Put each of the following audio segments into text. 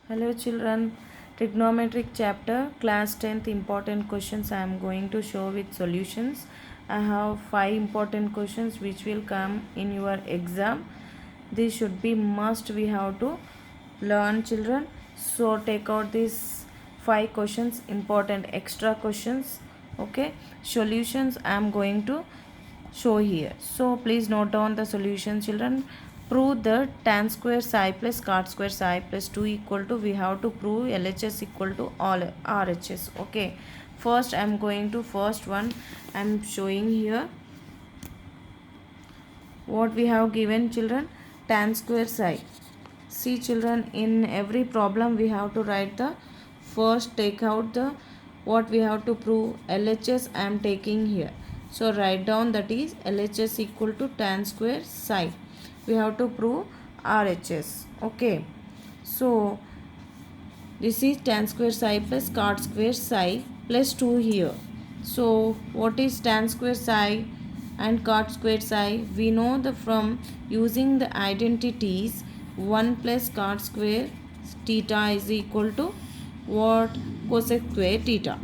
Hello children, trigonometric chapter class 10th important questions I am going to show with solutions. I have 5 important questions which will come in your exam. This should be must we have to learn children. So take out these 5 questions, important extra questions. Okay, solutions I am going to show here. So please note down the solution children. Prove that tan square psi plus cot square psi plus 2 equal to, we have to prove LHS equal to all RHS. Okay, first I am going to first one. I am showing here what we have given children. Tan square psi. See children, in every problem we have to write the first, take out the what we have to prove. LHS I am taking here, so write down that is LHS equal to tan square psi. We have to prove RHS. Okay, so this is tan square psi plus cot square psi plus 2 here. So what is tan square psi and cot square psi? We know the from using the identities 1 plus cot square theta is equal to what? Cosec square theta.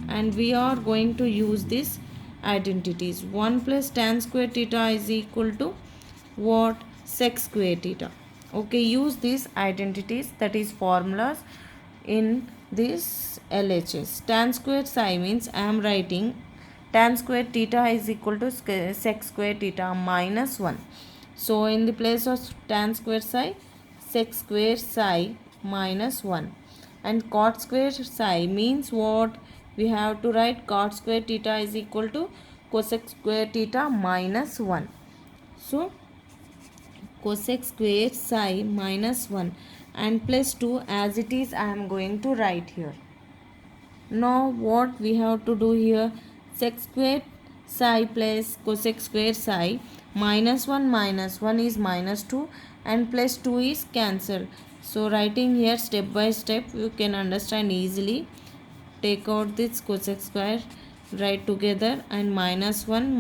And we are going to use this identities. 1 plus tan square theta is equal to what? Sec square theta. Okay, use these identities, that is formulas, in this LHS. Tan square psi means I am writing tan square theta is equal to sec square theta minus 1. So in the place of tan square psi, sec square psi minus 1. And cot square psi means what? We have to write cot square theta is equal to cosec square theta minus 1. So cosec square psi minus 1 and plus 2 as it is I am going to write here. Now what we have to do here? Sec square psi plus cosec square psi minus 1 is minus 2 and plus 2 is cancelled. So writing here step by step you can understand easily. Take out this cosec square, write together, and minus 1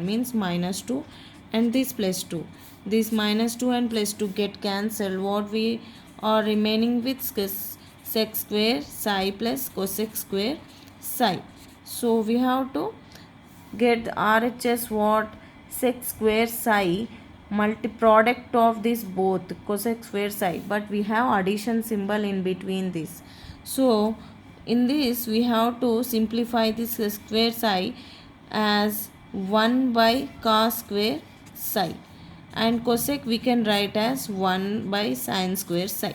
means minus 2 and this plus 2. This minus 2 and plus 2 get cancelled. What we are remaining with sec square psi plus cosec square psi. So we have to get the RHS what? Sec square psi multi product of this both cosec square psi, but we have addition symbol in between this. So in this we have to simplify this square psi as 1 by cos square psi, and cosec we can write as 1 by sin square psi.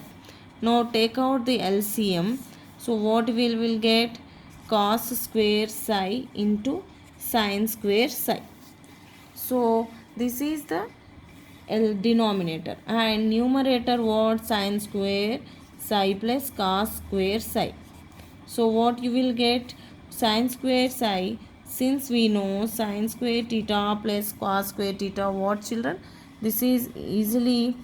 Now take out the LCM. So what we will get? Cos square psi into sin square psi. So this is the denominator, and numerator what? Sin square psi plus cos square psi. So what you will get? Sin square psi, since we know sin square theta plus cos square theta, what children? This is easily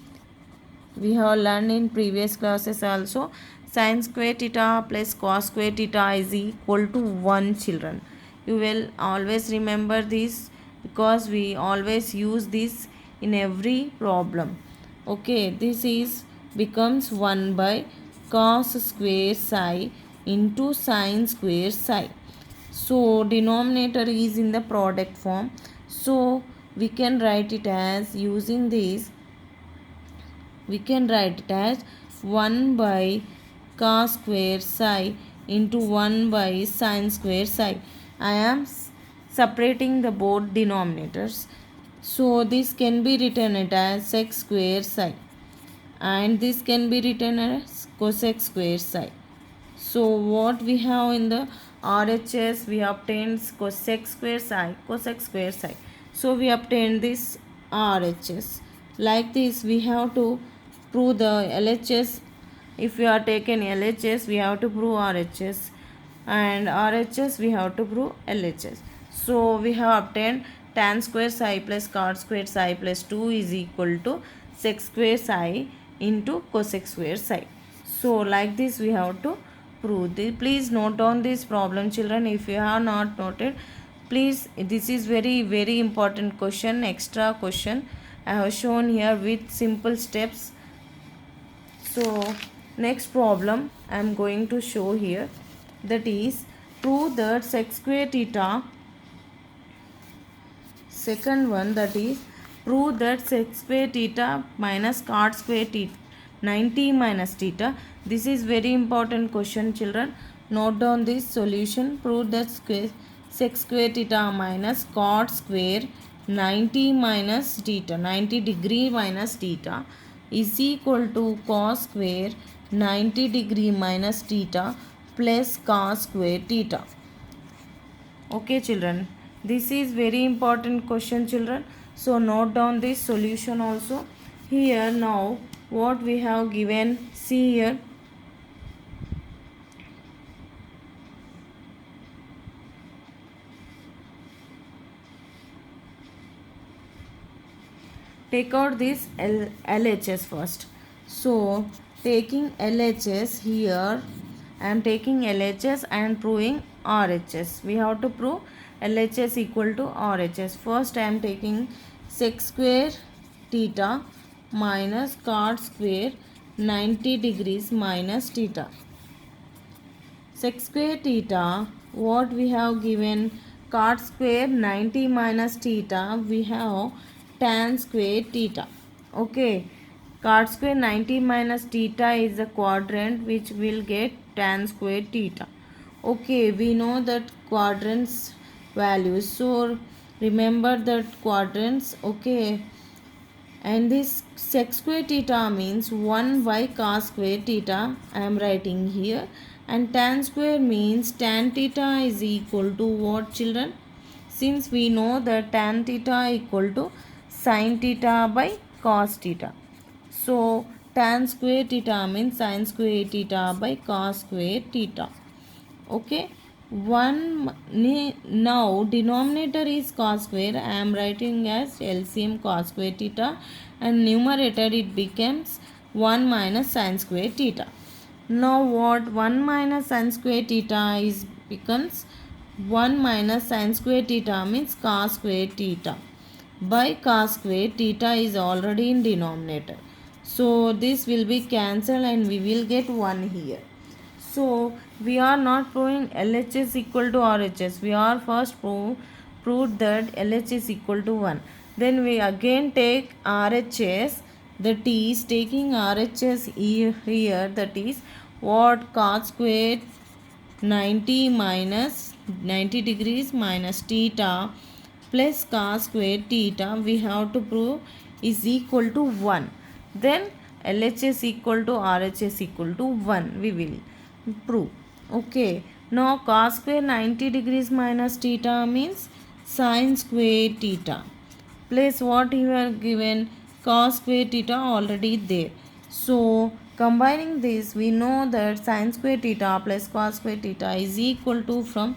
we have learned in previous classes also. Sin square theta plus cos square theta is equal to 1 children. You will always remember this because we always use this in every problem. Okay, this is becomes 1 by cos square psi into sin square psi. So denominator is in the product form. So we can write it as, using this we can write it as 1 by cos square psi into 1 by sin square psi. I am separating the both denominators. So this can be written as sec square psi, and this can be written as cosec square psi. So what we have in the RHS? We obtained cosec square psi, cosec square psi. So we obtained this RHS. Like this we have to prove the LHS. If we are taken LHS, we have to prove RHS, and RHS we have to prove LHS. So we have obtained tan square psi plus cot square psi plus 2 is equal to sec square psi into cosec square psi. So like this we have to prove. Please note down this problem children. If you have not noted, please, this is very important question, extra question I have shown here with simple steps. So Next problem I am going to show here, that is prove that sec square theta. Second one, that is prove that sec square theta minus cot square theta 90 minus theta. This is very important question, children. Note down this solution. Prove that sec square theta minus cot square 90 minus theta, 90 degree minus theta, is equal to cos square 90 degree minus theta plus cos square theta. Okay children, this is very important question, children. So note down this solution also. Here now what we have given, see here. Take out this LHS first. So taking LHS here, I am taking LHS and proving RHS. We have to prove LHS equal to RHS. First I am taking sec square theta minus cot square 90 degrees minus theta. Sec square theta, what we have given, cot square 90 minus theta, we have tan square theta. Okay, cot square 90 minus theta is a quadrant, which will get tan square theta. Okay, we know that quadrants values, so remember that quadrants. Okay, and this sec square theta means 1 by cos square theta, I am writing here, and tan square means tan theta is equal to what, children? Since we know that tan theta equal to sin theta by cos theta, so tan square theta means sin square theta by cos square theta. Okay, now denominator is cos square, I am writing as LCM cos square theta, and numerator it becomes 1 minus sin square theta. Now what 1 minus sin square theta is becomes 1 minus sin square theta means cos square theta by cos square theta is already in denominator, so this will be cancelled and we will get 1 here. So we are not proving LHS equal to RHS. We are first proved that LHS equal to 1. Then we again take RHS. That is taking RHS here. That is what, cos square 90 minus 90 degrees minus theta plus cos square theta, we have to prove is equal to 1. Then LHS equal to RHS equal to 1 we will prove. Okay, now cos square 90 degrees minus theta means sin square theta plus what you are given, cos square theta already there. So combining this, we know that sin square theta plus cos square theta is equal to from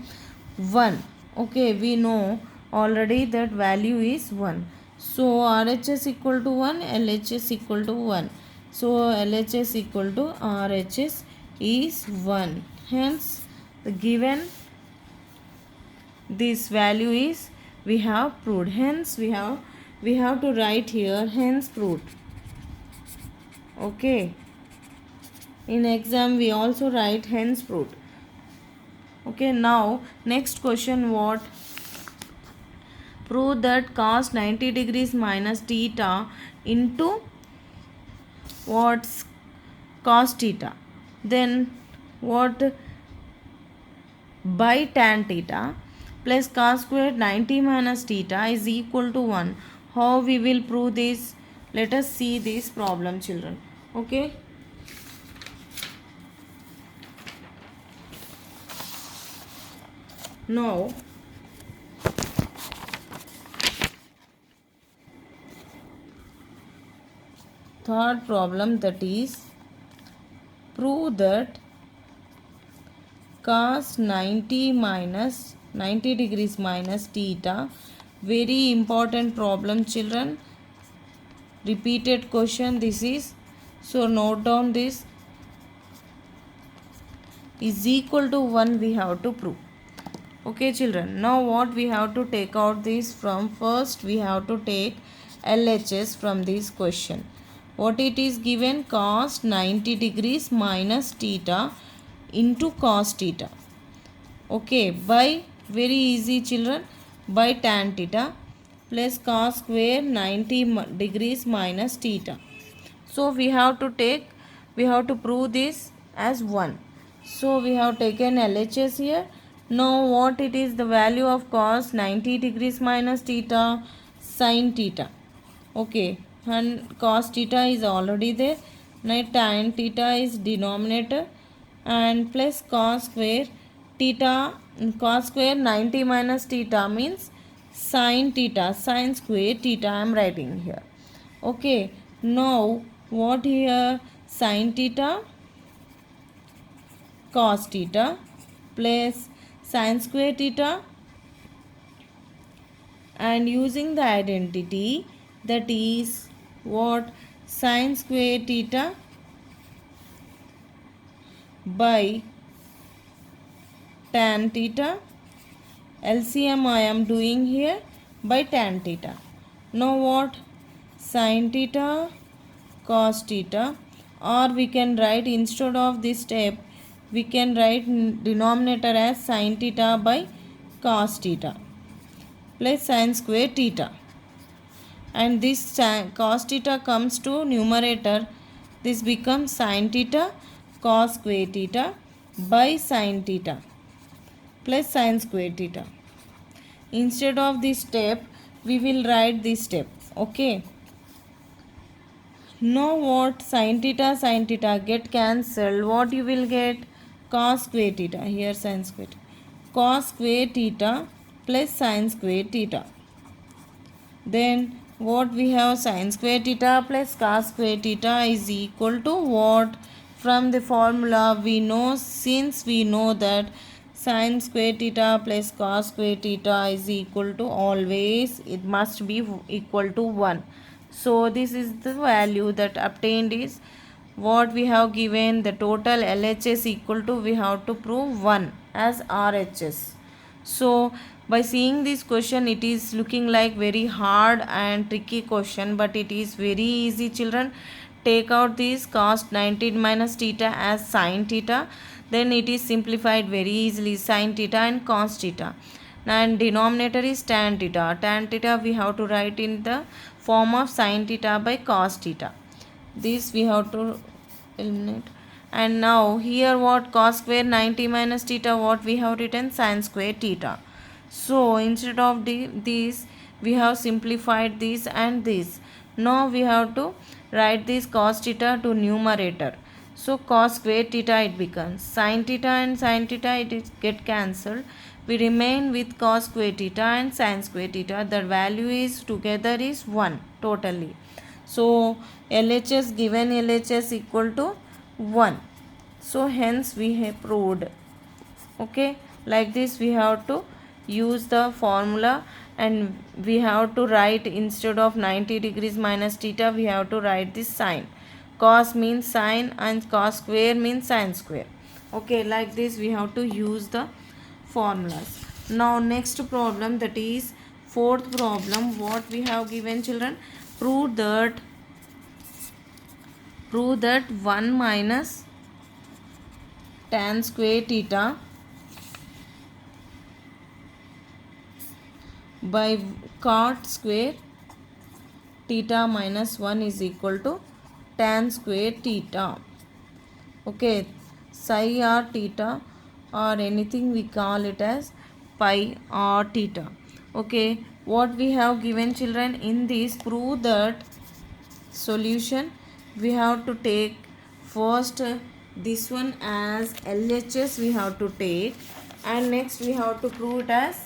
1. Okay, we know already that value is 1. So RHS equal to 1, LHS equal to 1. So LHS equal to RHS is 1. Hence the given this value is we have proved. Hence we have to write here hence proved. Okay, in exam we also write hence proved. Okay, now next question, what? Prove that cos 90 degrees minus theta into what's cos theta, then what, by tan theta plus cos square 90 minus theta is equal to 1. How we will prove this? Let us see this problem, children. Okay, now third problem, that is prove that cos 90 minus 90 degrees minus theta. Very important problem, children. Repeated question this is. So note down this. Is equal to 1 we have to prove. Okay children, now what we have to take out this from, first we have to take LHS from this question. what it is given, cos 90 degrees minus theta into cos theta. Okay, by very easy children, by tan theta plus cos square 90 degrees minus theta. So we have to prove this as 1. So we have taken LHS here. Now what it is, the value of cos 90 degrees minus theta, sin theta. Okay, and cos theta is already there. Now tan theta is denominator and plus cos square theta, cos square 90 minus theta means sin theta, sin square theta I am writing here. Okay, now what here, sin theta cos theta plus sin square theta, and using the identity, that is what, sin square theta by tan theta, LCM I am doing here by tan theta. Now what, sin theta cos theta, or we can write, instead of this step we can write denominator as sin theta by cos theta plus sin square theta, and this cos theta comes to numerator, this becomes sin theta cos square theta by sin theta plus sin square theta. Instead of this step we will write this step. Okay, now what, sin theta get cancelled, what you will get, cos square theta, here sin square theta, cos square theta plus sin square theta. Then what we have, sin square theta plus cos square theta is equal to what, from the formula we know, since we know that sin square theta plus cos square theta is equal to, always it must be equal to 1. So this is the value that obtained is what we have given, the total LHS equal to, we have to prove 1 as RHS. So by seeing this question, it is looking like very hard and tricky question, but it is very easy children. Take out this cos 90 minus theta as sin theta, then it is simplified very easily, sin theta and cos theta, and denominator is tan theta. Tan theta we have to write in the form of sin theta by cos theta. This we have to eliminate. And now here what, cos square 90 minus theta, what we have written, sin square theta. So instead of this we have simplified this and this. Now we have to write this cos theta to numerator. So cos square theta it becomes, sin theta and sin theta it is get cancelled. We remain with cos square theta and sin square theta. The value is together is 1 totally. So LHS, given LHS equal to 1. So hence we have proved. Okay, like this we have to use the formula, and we have to write, instead of 90 degrees minus theta we have to write this sin. Cos means sin and cos square means sin square. Okay, like this we have to use the formulas. Now next problem, that is fourth problem, what we have given children, prove that 1 minus tan square theta by cot square theta minus 1 is equal to tan square theta. Okay, psi r theta or anything we call it as pi r theta. Okay, what we have given children in this, prove that solution, we have to take first this one as LHS we have to take, and next we have to prove it as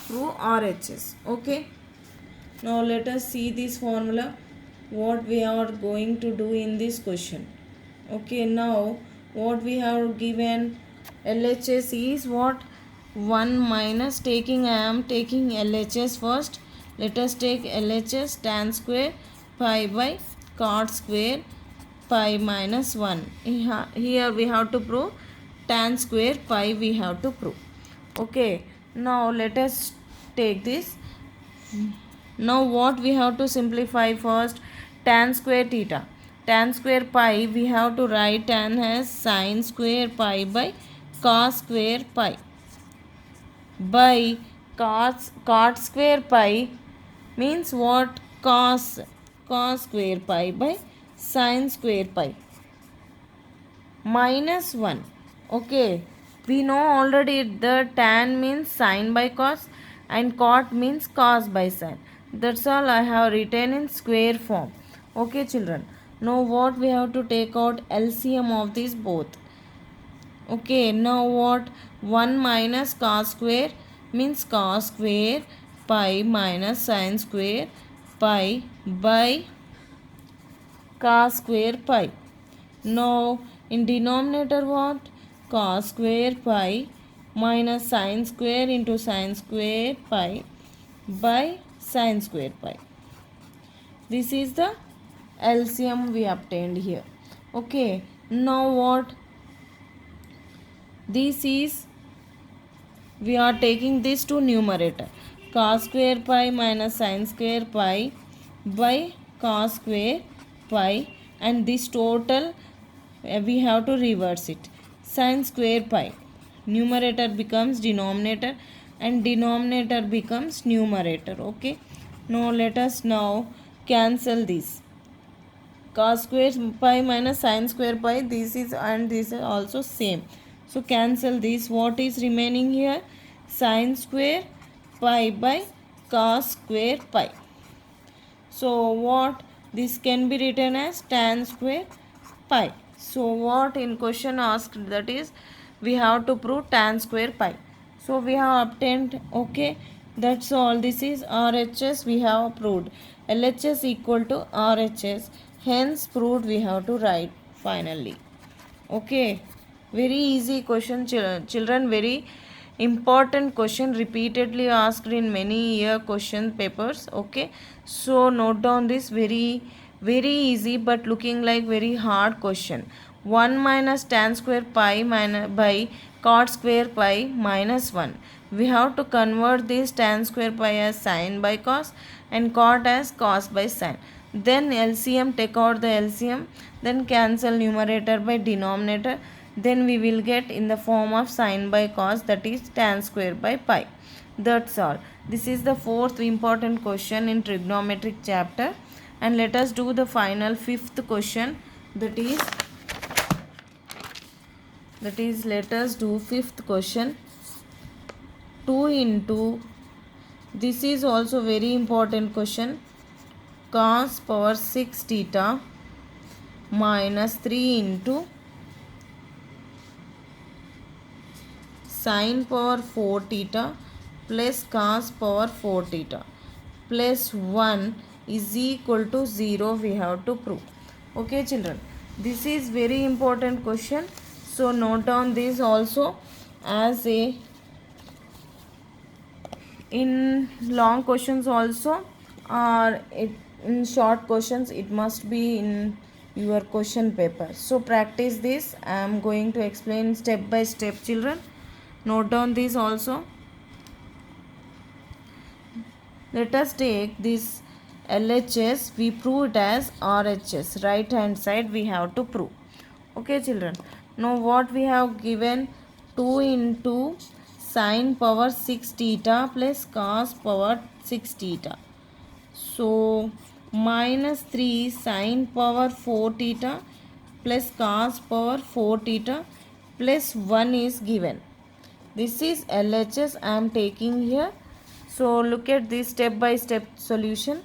RHS. Okay, now let us see this formula, what we are going to do in this question. Okay, now what we have given, LHS is what, 1 minus, taking, I am taking LHS first. Let us take LHS, tan square pi by cot square pi minus 1. Here we have to prove tan square pi we have to prove. Okay, now let us take this. Now what we have to simplify first, tan square theta. Tan square pi, we have to write tan as sin square pi by cos square pi by cot square pi means what? Cos square pi by sin square pi minus 1. Okay, we know already the tan means sin by cos and cot means cos by sin. That's all I have written in square form. Okay children, now what we have to take out LCM of these both. Okay, now what? 1 minus cos square means cos square pi minus sin square pi by cos square pi. Now in denominator what? Cos square pi minus sin square into sin square pi by sin square pi. This is the LCM we obtained here. Okay, now what? This is, we are taking this to numerator. Cos square pi minus sin square pi by cos square pi, and this total we have to reverse it. Sin square pi, numerator becomes denominator and denominator becomes numerator. Okay, now let us now cancel this. Cos square pi minus sin square pi, this is and this is also same, so cancel this. What is remaining here? Sin square pi by cos square pi. So what? This can be written as tan square pi. So what in question asked, that is we have to prove tan square pi. So we have obtained. Okay, that's all. This is RHS we have proved. LHS equal to RHS, hence proved we have to write finally. Okay, very easy question children, very important question, repeatedly asked in many year question papers. Okay, so note down this, very easy but looking like very hard question. 1 minus tan square pi minus by cot square pi minus 1. We have to convert this tan square pi as sin by cos and cot as cos by sin. Then LCM, take out the LCM, then cancel numerator by denominator, then we will get in the form of sin by cos, that is tan square by pi. That's all. This is the fourth important question in trigonometric chapter, and let us do the final fifth question, that is let us do fifth question. 2 into, this is also very important question, cos power 6 theta minus 3 into sin power 4 theta plus cos power 4 theta plus 1 is equal to 0 we have to prove. Okay children, this is very important question, so note down this also, as a in long questions also, or in short questions it must be in your question paper. So practice this. I am going to explain step by step children. Note down this also. Let us take this LHS, we prove it as RHS, right hand side we have to prove. Okay children, now what we have given, 2 into sin power 6 theta plus cos power 6 theta. So minus 3 sin power 4 theta plus cos power 4 theta plus 1 is given. This is LHS I am taking here. So look at this step by step solution.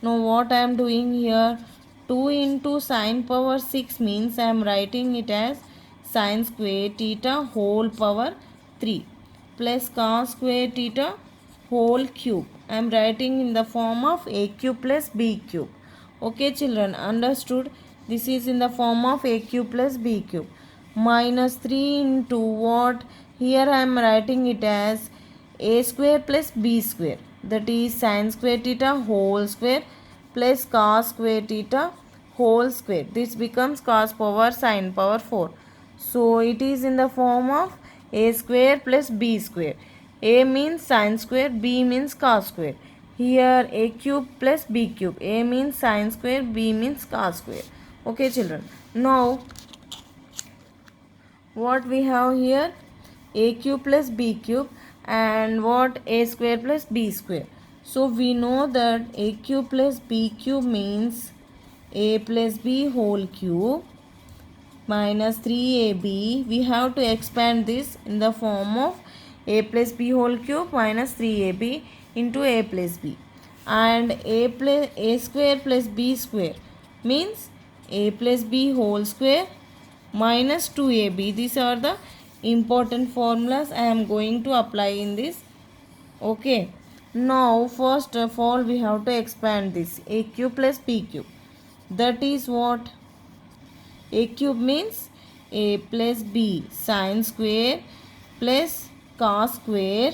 Now what I am doing here, 2 into sin power 6 means I am writing it as sin square theta whole power 3 plus cos square theta whole cube. I am writing in the form of a cube plus b cube. Okay children, understood? This is in the form of a cube plus b cube. Minus 3 into what? Here I am writing it as a square plus b square, that is sin square theta whole square plus cos square theta whole square. This becomes cos power sin power 4. So it is in the form of a square plus b square. A means sin square, b means cos square. here a cube plus b cube. A means sine square, b means cos square. Okay children, now what we have here, a cube plus b cube, and what, a square plus b square. So we know that a cube plus b cube means a plus b whole cube minus 3ab. We have to expand this in the form of a plus b whole cube minus 3ab into a plus b, and a square plus b square means a plus b whole square minus 2ab. These are the important formulas I am going to apply in this. Okay, now first of all we have to expand this a cube plus b cube. That is what, a cube means a plus b sine square plus cos square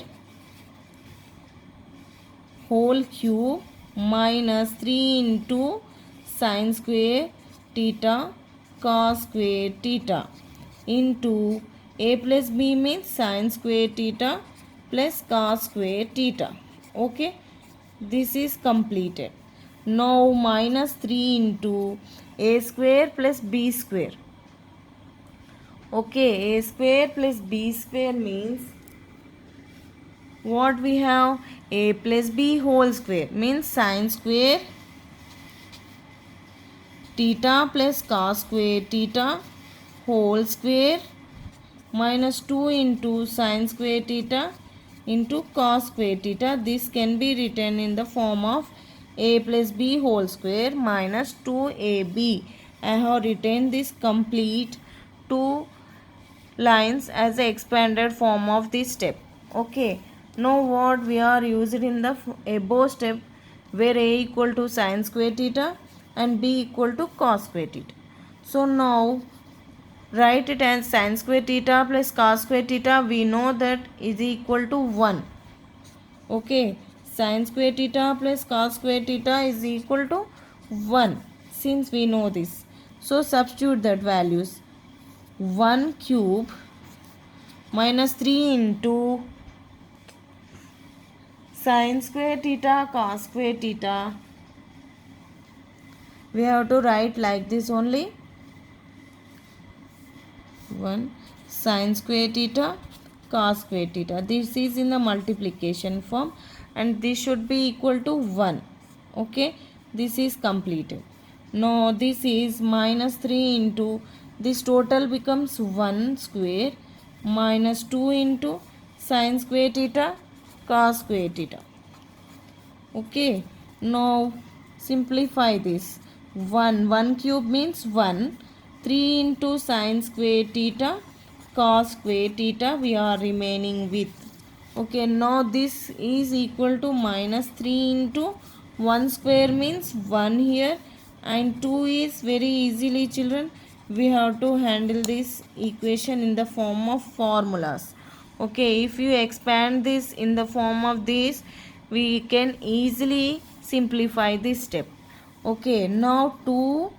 whole cube minus 3 into sine square theta cos square theta into a plus b means sine square theta plus cos square theta. Okay, this is completed. Now minus 3 into a square plus b square. Okay, a square plus b square means what we have, a plus b whole square means sine square theta plus cos square theta whole square minus 2 into sine square theta into cos square theta. This can be written in the form of a plus b whole square minus 2ab. I have written this complete two lines as the expanded form of this step. Okay, now what we are used in the above step, where a equal to sine square theta and b equal to cos square theta. So now write it as sine square theta plus cos square theta. We know that is equal to 1. Okay, sine square theta plus cos square theta is equal to 1, since we know this. So substitute that values. 1 cube minus 3 into sine square theta cos square theta. We have to write like this only. 1 sine square theta cos square theta. This is in the multiplication form and this should be equal to 1. Okay, this is completed. Now this is minus 3 into, this total becomes 1 square minus 2 into sine square theta cos square theta. Okay, now simplify this. 1 cube means 1. 3 into sine square theta cos square theta we are remaining with. Okay, now this is equal to minus 3 into 1 square means 1 here, and 2 is very easily children. We have to handle this equation in the form of formulas. Okay, if you expand this in the form of this, we can easily simplify this step. Okay, now 2,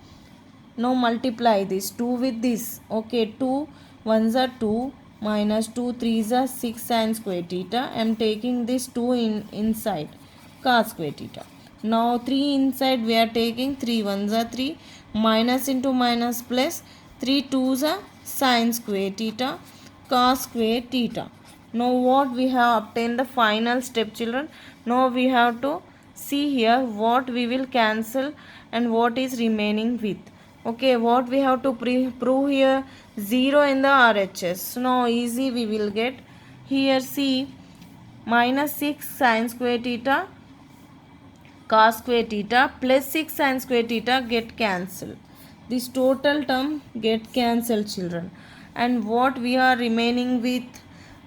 now multiply this 2 with this. Okay, 2 1s are 2 minus 2 3s are 6 sine square theta. I am taking this 2 inside cos square theta. Now 3 inside we are taking, 3 1s are 3 minus into minus plus, 3 2s are sine square theta cos square theta. Now what we have obtained the final step children. Now we have to see here what we will cancel and what is remaining with. Okay, what we have to prove here, 0 in the RHS. Now easy we will get. Here see, minus 6 sine square theta cos square theta plus 6 sine square theta get cancelled. This total term get cancelled children. And what we are remaining with,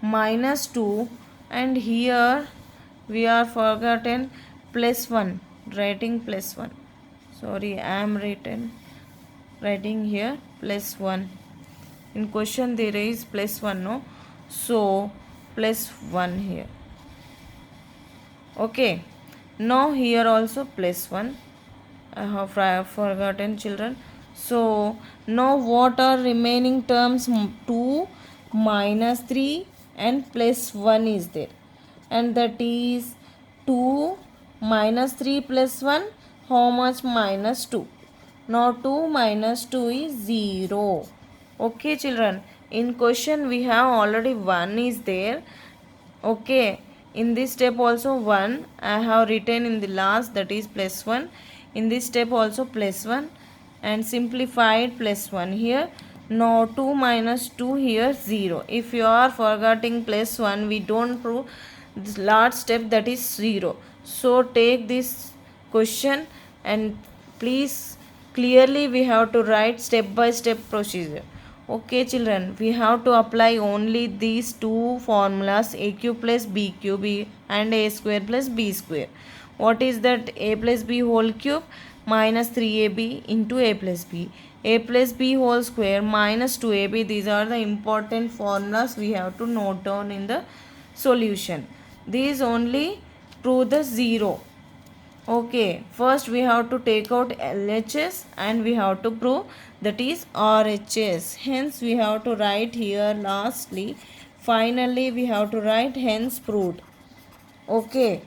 minus 2, and here we are forgotten plus 1, writing plus 1. Sorry, I am writing here plus 1. In question there is plus 1, no? So plus 1 here. Okay, now here also plus 1. I have forgotten children. So now what are remaining terms? 2 minus 3 and plus 1 is there, and that is 2 minus 3 plus 1, how much? Minus 2. Now 2 minus 2 is 0. Okay children, in question we have already 1 is there. Okay, in this step also 1 I have written in the last, that is plus 1. In this step also plus 1 and simplified plus 1 here. Now 2 minus 2 here 0. If you are forgetting plus 1, we don't prove this last step, that is 0. So take this question and please clearly we have to write step by step procedure. Okay children, we have to apply only these two formulas, a cube plus b cube and a square plus b square. What is that? A plus b whole cube minus 3ab into a plus b. A plus b whole square minus 2ab. These are the important formulas we have to note down in the solution. These only prove the 0. Okay, first we have to take out LHS and we have to prove, that is RHS. Hence we have to write here lastly. Finally we have to write hence proved. Okay,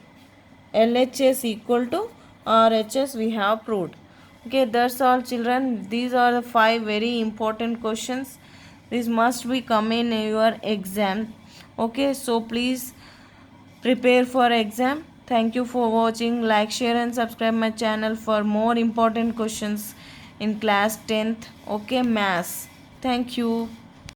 LHS equal to RHS we have proved. Okay, that's all children. These are the 5 very important questions. This must be come in your exam. Okay, so please prepare for exam. Thank you for watching. Like, share and subscribe my channel for more important questions in class 10th. Okay, maths. Thank you.